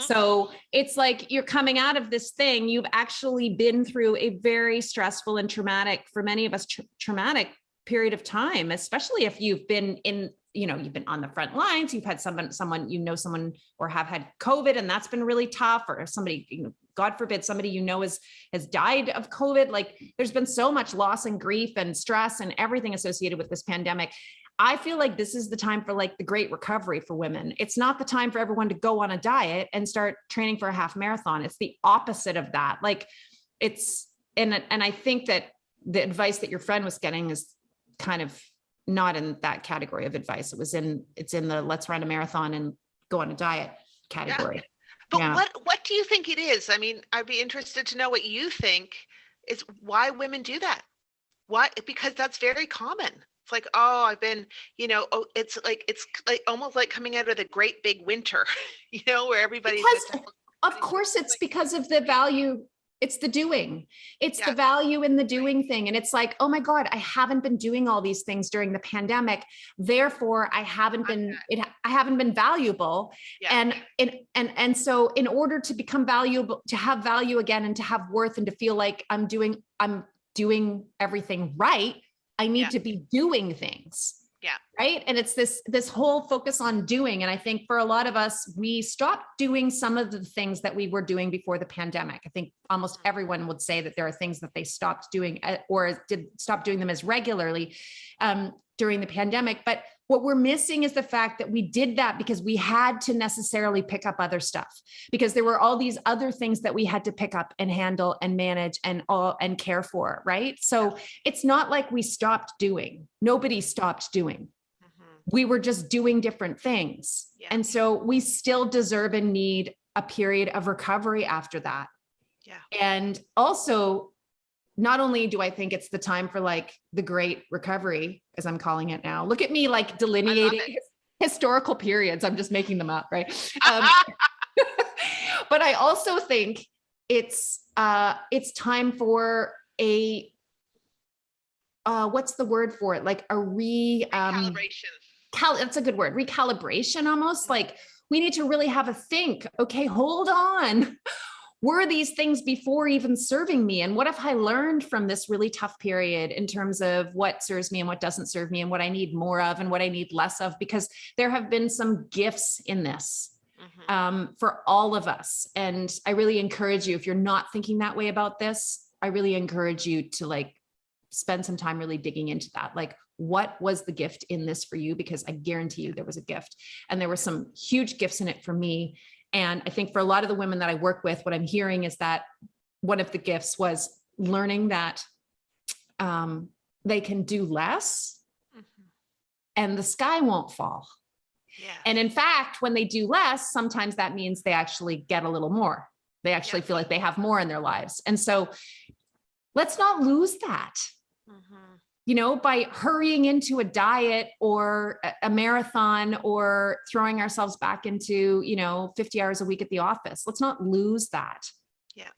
So it's like you're coming out of this thing. You've actually been through a very stressful and traumatic, for many of us, traumatic period of time, especially if you've been you've been on the front lines, you've had someone, or have had COVID, and that's been really tough, or somebody, God forbid, somebody has died of COVID. Like there's been so much loss and grief and stress and everything associated with this pandemic. I feel like this is the time for like the great recovery for women. It's not the time for everyone to go on a diet and start training for a half marathon. It's the opposite of that. Like and I think that the advice that your friend was getting is kind of not in that category of advice. It's in the let's run a marathon and go on a diet category. Yeah. But Yeah. what do you think it is? I mean, I'd be interested to know what you think is why women do that. Why? Because that's very common. It's like, oh, I've been, it's like almost like coming out of the great big winter, where everybody's Because of course it's because of the value. It's the doing. It's Yeah. the value in the doing thing. And it's like, oh my God, I haven't been doing all these things during the pandemic. Therefore, I haven't been valuable. Yeah. And so in order to become valuable, to have value again and to have worth and to feel like I'm doing everything right, I need Yeah. to be doing things. Yeah. Right. And it's this whole focus on doing. And I think for a lot of us, we stopped doing some of the things that we were doing before the pandemic. I think almost everyone would say that there are things that they stopped doing or did stop doing them as regularly during the pandemic. But what we're missing is the fact that we did that because we had to necessarily pick up other stuff, because there were all these other things that we had to pick up and handle and manage and care for. Right. So it's not like we stopped doing. Nobody stopped doing. We were just doing different things. Yeah. And so we still deserve and need a period of recovery after that. Yeah. And also, not only do I think it's the time for like the great recovery, as I'm calling it now, look at me like delineating historical periods. I'm just making them up, right? But I also think it's time for a, what's the word for it? Like a Recalibration. That's a good word. Recalibration almost. Like we need to really have a think, okay, hold on. Were these things before even serving me? And what have I learned from this really tough period in terms of what serves me and what doesn't serve me and what I need more of and what I need less of? Because there have been some gifts in this for all of us. And I really encourage you, if you're not thinking that way about this, I really encourage you to like spend some time really digging into that. Like, what was the gift in this for you? Because I guarantee you there was a gift, and there were some huge gifts in it for me. And I think for a lot of the women that I work with, what I'm hearing is that one of the gifts was learning that they can do less and the sky won't fall. Yeah. And in fact, when they do less, sometimes that means they actually get a little more. They actually feel like they have more in their lives. And so let's not lose that. By hurrying into a diet or a marathon or throwing ourselves back into, 50 hours a week at the office. Let's not lose that. Yeah.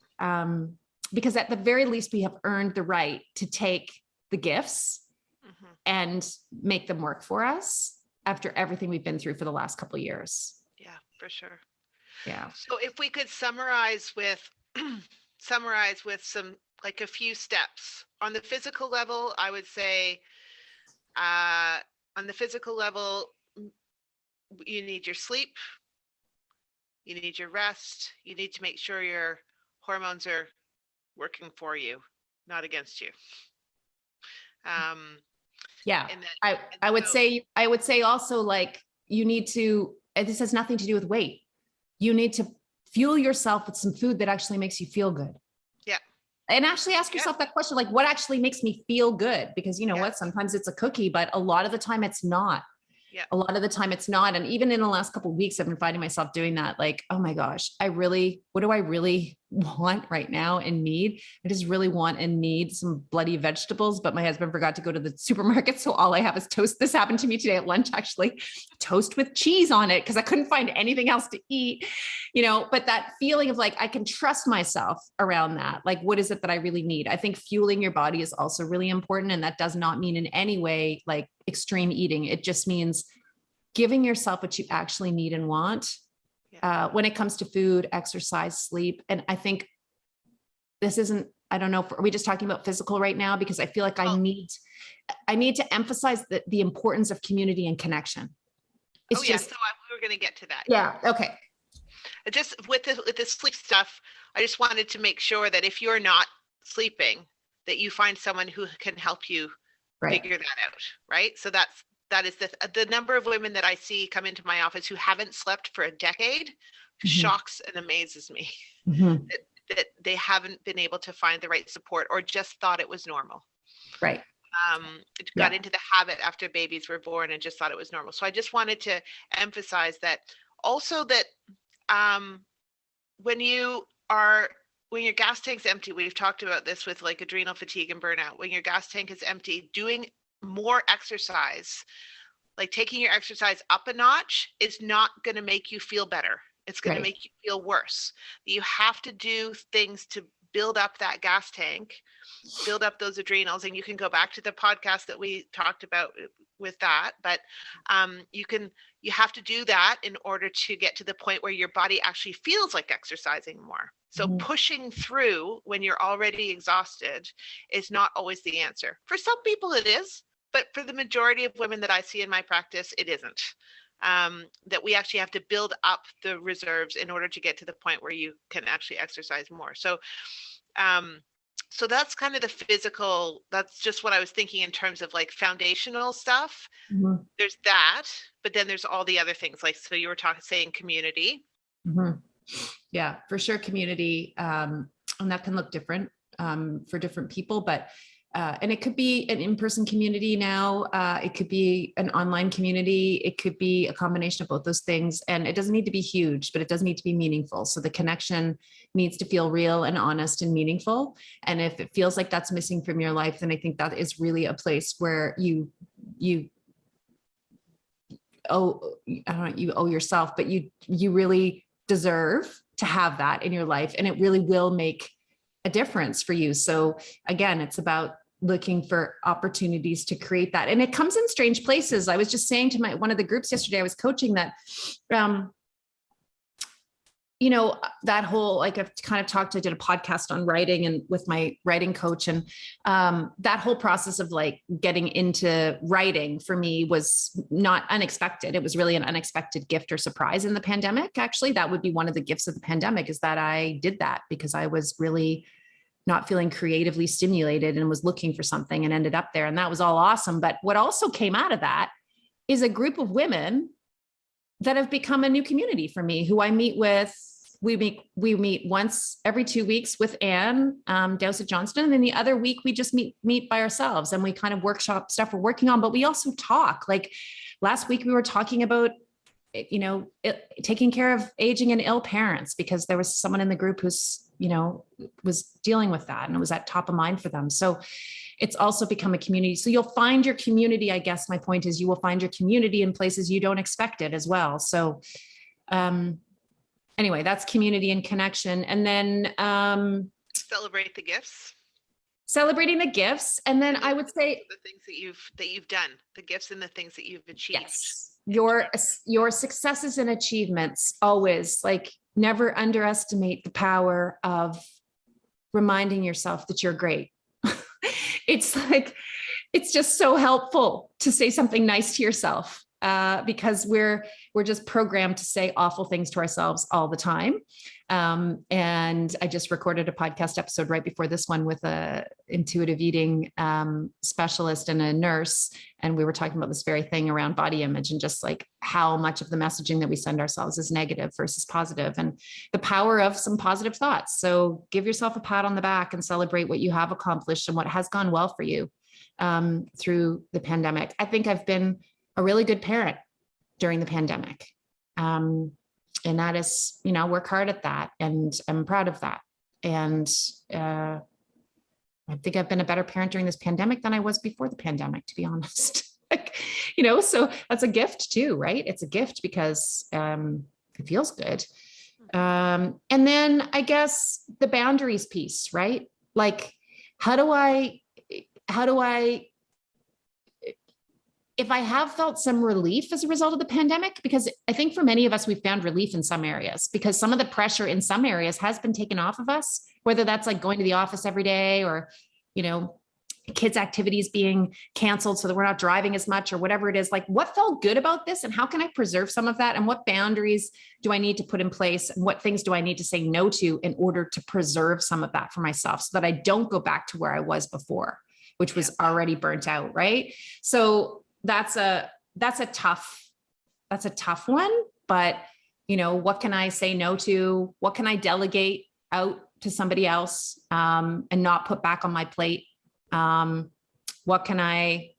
Because at the very least, we have earned the right to take the gifts and make them work for us after everything we've been through for the last couple of years. Yeah, for sure. Yeah. So if we could summarize with some, like a few steps on the physical level, I would say, on the physical level, you need your sleep, you need your rest, you need to make sure your hormones are working for you, not against you. Yeah. I would say also, like, you need to, this has nothing to do with weight. You need to fuel yourself with some food that actually makes you feel good. And actually ask yourself that question, like, what actually makes me feel good? Because you know what, sometimes it's a cookie, but a lot of the time it's not. A lot of the time it's not. And even in the last couple of weeks, I've been finding myself doing that. Like, oh my gosh, what do I really want right now and need? I just really want and need some bloody vegetables, but my husband forgot to go to the supermarket. So all I have is toast. This happened to me today at lunch, actually, toast with cheese on it, because I couldn't find anything else to eat, but that feeling of like, I can trust myself around that. Like, what is it that I really need? I think fueling your body is also really important. And that does not mean in any way like extreme eating. It just means giving yourself what you actually need and want when it comes to food, exercise, sleep. And I think this isn't, I don't know, are we just talking about physical right now? Because I feel like I need to emphasize the importance of community and connection. So we were going to get to that. Yeah. Okay. Just with the sleep stuff, I just wanted to make sure that if you're not sleeping, that you find someone who can help you figure that out. Right. So that is the number of women that I see come into my office who haven't slept for a decade shocks and amazes me that they haven't been able to find the right support or just thought it was normal. Right. got into the habit after babies were born and just thought it was normal. So I just wanted to emphasize that also that when your gas tank's empty, we've talked about this with like adrenal fatigue and burnout. When your gas tank is empty, doing more exercise, like taking your exercise up a notch, is not going to make you feel better. It's going to make you feel worse. You have to do things to build up that gas tank, build up those adrenals. And you can go back to the podcast that we talked about with that, but you have to do that in order to get to the point where your body actually feels like exercising more. So pushing through when you're already exhausted is not always the answer. For some people it is, but for the majority of women that I see in my practice, it isn't. That we actually have to build up the reserves in order to get to the point where you can actually exercise more. So that's kind of the physical, that's just what I was thinking in terms of like foundational stuff. There's that, but then there's all the other things. Like, so you were saying community. Yeah, for sure. Community. And that can look different for different people, but and it could be an in-person community now. It could be an online community. It could be a combination of both those things. And it doesn't need to be huge, but it does need to be meaningful. So the connection needs to feel real and honest and meaningful. And if it feels like that's missing from your life, then I think that is really a place where you owe yourself, but you really deserve to have that in your life. And it really will make a difference for you. So again, it's about looking for opportunities to create that. And it comes in strange places. I was just saying to one of the groups yesterday, I was coaching that, that whole, like I've kind of I did a podcast on writing and with my writing coach, and that whole process of like getting into writing for me was not unexpected. It was really an unexpected gift or surprise in the pandemic. Actually, that would be one of the gifts of the pandemic, is that I did that because I was really not feeling creatively stimulated and was looking for something and ended up there. And that was all awesome. But what also came out of that is a group of women that have become a new community for me, who I meet with. We meet once every 2 weeks with Anne Dowsett Johnston. And then the other week we just meet by ourselves, and we kind of workshop stuff we're working on, but we also talk. Like last week we were talking about, taking care of aging and ill parents, because there was someone in the group who's, was dealing with that, and it was at top of mind for them. So it's also become a community. So you'll find your community. I guess my point is you will find your community in places you don't expect it as well. So, anyway, that's community and connection. And then, celebrate the gifts. Celebrating the gifts. And then I would say the things that you've done, the gifts and the things that you've achieved. Yes. Your successes and achievements, always, like, never underestimate the power of reminding yourself that you're great. It's like, it's just so helpful to say something nice to yourself, because we're just programmed to say awful things to ourselves all the time. And I just recorded a podcast episode right before this one with a intuitive eating specialist and a nurse. And we were talking about this very thing around body image, and just like how much of the messaging that we send ourselves is negative versus positive, and the power of some positive thoughts. So give yourself a pat on the back and celebrate what you have accomplished and what has gone well for you through the pandemic. I think I've been a really good parent during the pandemic. And that is, work hard at that. And I'm proud of that. And I think I've been a better parent during this pandemic than I was before the pandemic, to be honest. So that's a gift too, right? It's a gift because it feels good. And then I guess the boundaries piece, right? Like, how do I, if I have felt some relief as a result of the pandemic, because I think for many of us, we've found relief in some areas, because some of the pressure in some areas has been taken off of us, whether that's like going to the office every day, or, kids' activities being canceled so that we're not driving as much, or whatever it is. Like, what felt good about this, and how can I preserve some of that? And what boundaries do I need to put in place? And what things do I need to say no to in order to preserve some of that for myself, so that I don't go back to where I was before, which was already burnt out. Right. So that's a tough one, but what can I say no to? What can I delegate out to somebody else, and not put back on my plate? What can I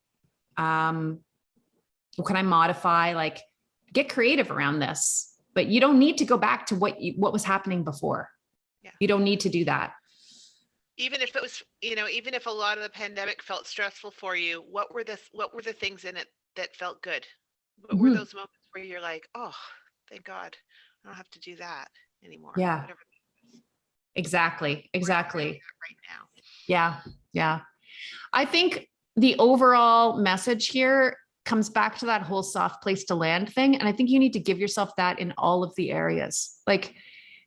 modify? Like, get creative around this, but you don't need to go back to what was happening before. Yeah. You don't need to do that. Even if it was, even if a lot of the pandemic felt stressful for you, what were the things in it that felt good? What were those moments where you're like, oh, thank God, I don't have to do that anymore. Yeah. Whatever. Exactly. Right now. Yeah. Yeah. I think the overall message here comes back to that whole soft place to land thing. And I think you need to give yourself that in all of the areas, like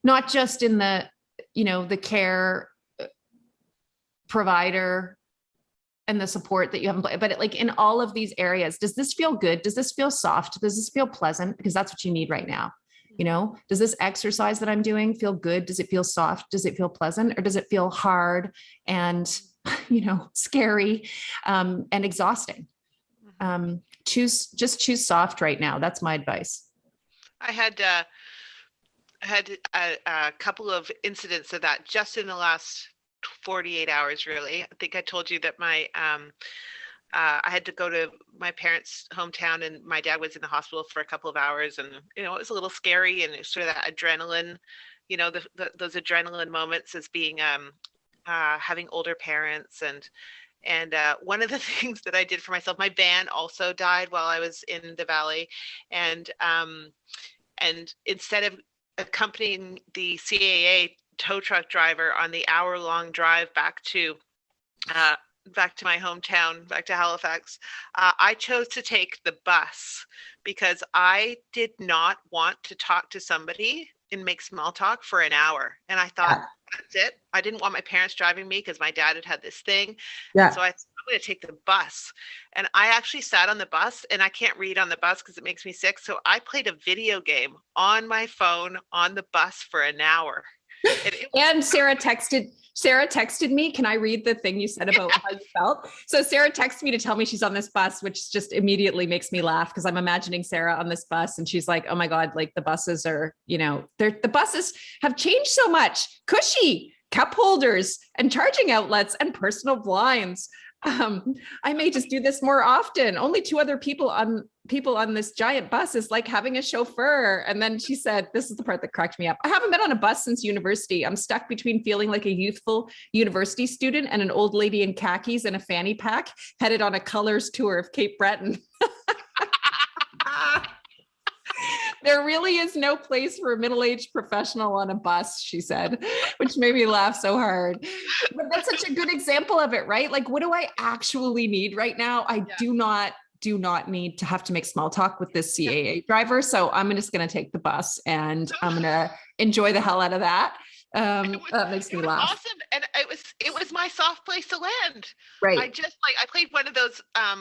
not just in the, the care provider and the support that you have, but like in all of these areas. Does this feel good? Does this feel soft? Does this feel pleasant? Because that's what you need right now. Does this exercise that I'm doing feel good? Does it feel soft? Does it feel pleasant? Or does it feel hard and, scary, and exhausting? Choose soft right now. That's my advice. I had a couple of incidents of that just in the last 48 hours, really. I think I told you that I had to go to my parents' hometown, and my dad was in the hospital for a couple of hours, and it was a little scary, and it's sort of that adrenaline, those adrenaline moments as being having older parents, and one of the things that I did for myself, my van also died while I was in the valley, and instead of accompanying the CAA tow truck driver on the hour-long drive back to my hometown, back to Halifax, I chose to take the bus because I did not want to talk to somebody and make small talk for an hour. And I thought, that's it. I didn't want my parents driving me because my dad had this thing. Yeah. So I'm going to take the bus. And I actually sat on the bus, and I can't read on the bus because it makes me sick. So I played a video game on my phone on the bus for an hour. And Sarah texted me. Can I read the thing you said about how you felt? So Sarah texted me to tell me she's on this bus, which just immediately makes me laugh because I'm imagining Sarah on this bus, and she's like, oh my God, like the buses are, the buses have changed so much. Cushy cup holders and charging outlets and personal blinds. I may just do this more often. Only 2 other people on this giant bus is like having a chauffeur. And then she said, this is the part that cracked me up. I haven't been on a bus since university. I'm stuck between feeling like a youthful university student and an old lady in khakis and a fanny pack headed on a colors tour of Cape Breton. There really is no place for a middle-aged professional on a bus, she said, which made me laugh so hard. But that's such a good example of it, right? Like, what do I actually need right now? I do not need to have to make small talk with this CAA driver. So I'm just going to take the bus, and I'm going to enjoy the hell out of that. That makes me laugh. Awesome. And it was my soft place to land. Right. I played one of those, I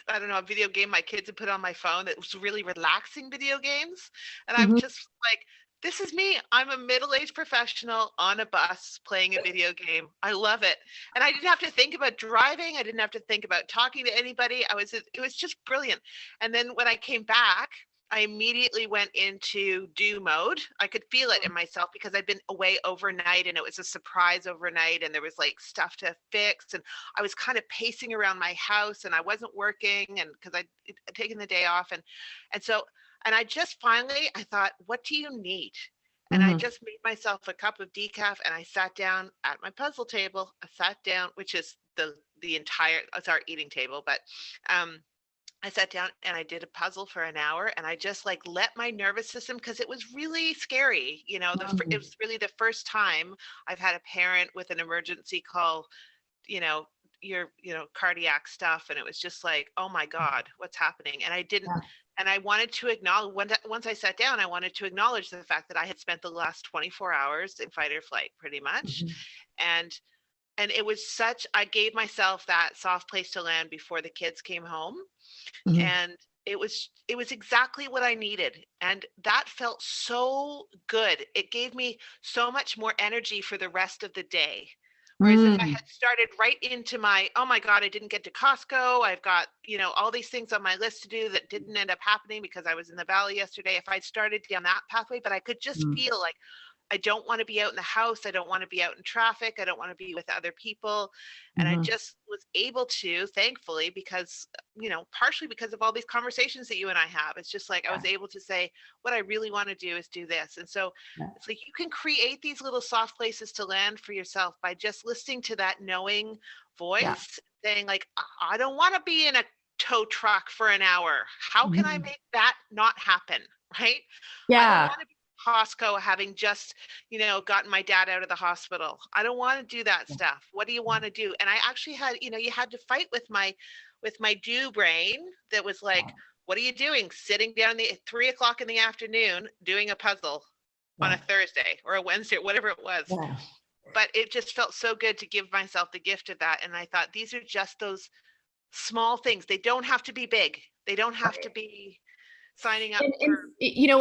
don't know, a video game my kids had put on my phone that was really relaxing video games. And I'm just like, this is me. I'm a middle-aged professional on a bus playing a video game. I love it. And I didn't have to think about driving. I didn't have to think about talking to anybody. It was just brilliant. And then when I came back, I immediately went into do mode. I could feel it in myself because I'd been away overnight, and it was a surprise overnight, and there was like stuff to fix, and I was kind of pacing around my house, and I wasn't working, and because I'd taken the day off, and I just finally, I thought, what do you need? And I just made myself a cup of decaf, and I sat down at my puzzle table. I sat down, which is the entire, it's our eating table, but I sat down and I did a puzzle for an hour, and I just like let my nervous system, because it was really scary. It was really the first time I've had a parent with an emergency call, your cardiac stuff. And it was just like, oh my God, what's happening? And I didn't, and I wanted to acknowledge, once I sat down, I wanted to acknowledge the fact that I had spent the last 24 hours in fight or flight pretty much. And it was I gave myself that soft place to land before the kids came home. And it was exactly what I needed. And that felt so good. It gave me so much more energy for the rest of the day. Whereas if I had started right into my, oh my God, I didn't get to Costco. I've got, all these things on my list to do that didn't end up happening because I was in the valley yesterday. If I'd started down that pathway, but I could just feel like, I don't want to be out in the house. I don't want to be out in traffic. I don't want to be with other people. And I just was able to, thankfully, because, partially because of all these conversations that you and I have, it's just like I was able to say, what I really want to do is do this. And so it's like you can create these little soft places to land for yourself by just listening to that knowing voice, saying like, I don't want to be in a tow truck for an hour. How can I make that not happen? Right? I don't want to be Costco having just, gotten my dad out of the hospital. I don't want to do that stuff. What do you want to do? And I actually had, you had to fight with my do brain that was like, what are you doing? Sitting down at 3 o'clock in the afternoon doing a puzzle on a Thursday or a Wednesday, whatever it was. Yeah. But it just felt so good to give myself the gift of that. And I thought, these are just those small things. They don't have to be big. They don't have to be signing up for,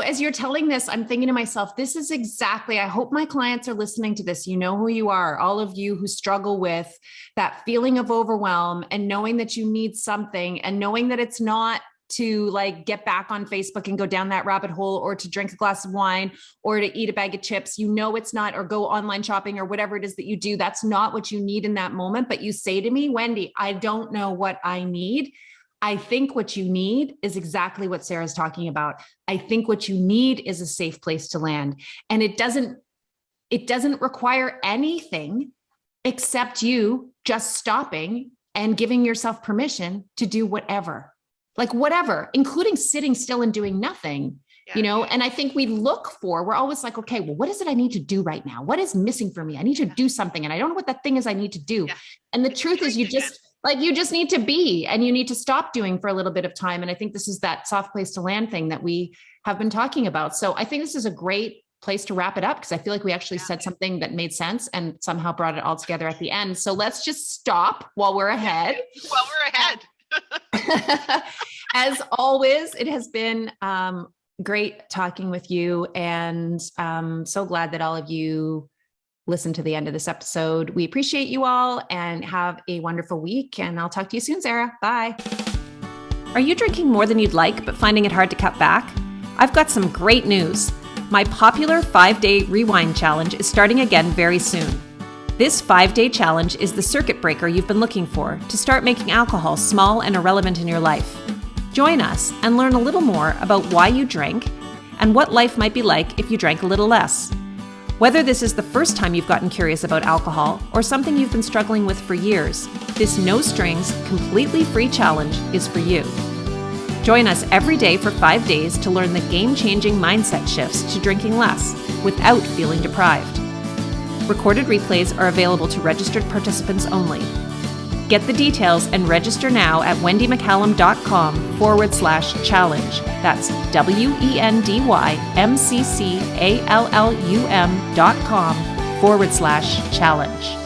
as you're telling this, I'm thinking to myself, this is exactly, I hope my clients are listening to this. You know who you are, all of you who struggle with that feeling of overwhelm and knowing that you need something and knowing that it's not to like get back on Facebook and go down that rabbit hole or to drink a glass of wine or to eat a bag of chips. It's not, or go online shopping or whatever it is that you do. That's not what you need in that moment. But you say to me, Wendy, I don't know what I need. I think what you need is exactly what Sarah's talking about. I think what you need is a safe place to land. And it doesn't require anything except you just stopping and giving yourself permission to do whatever, including sitting still and doing nothing. And I think we're always like, okay, well, what is it I need to do right now? What is missing for me? I need to do something. And I don't know what that thing is I need to do. Yeah. And the truth is you just need to be, and you need to stop doing for a little bit of time. And I think this is that soft place to land thing that we have been talking about. So I think this is a great place to wrap it up, because I feel like we actually said something that made sense and somehow brought it all together at the end. So let's just stop while we're ahead. As always, it has been great talking with you, and so glad that all of you listened to the end of this episode. We appreciate you all, and have a wonderful week, and I'll talk to you soon, Sarah. Bye. Are you drinking more than you'd like but finding it hard to cut back? I've got some great news. My popular 5-day rewind challenge is starting again very soon. This 5-day challenge is the circuit breaker you've been looking for to start making alcohol small and irrelevant in your life. Join us and learn a little more about why you drink and what life might be like if you drank a little less. Whether this is the first time you've gotten curious about alcohol or something you've been struggling with for years, this no-strings, completely free challenge is for you. Join us every day for 5 days to learn the game-changing mindset shifts to drinking less without feeling deprived. Recorded replays are available to registered participants only. Get the details and register now at wendymccallum.com/challenge. That's WENDYMCCALLUM.com/challenge.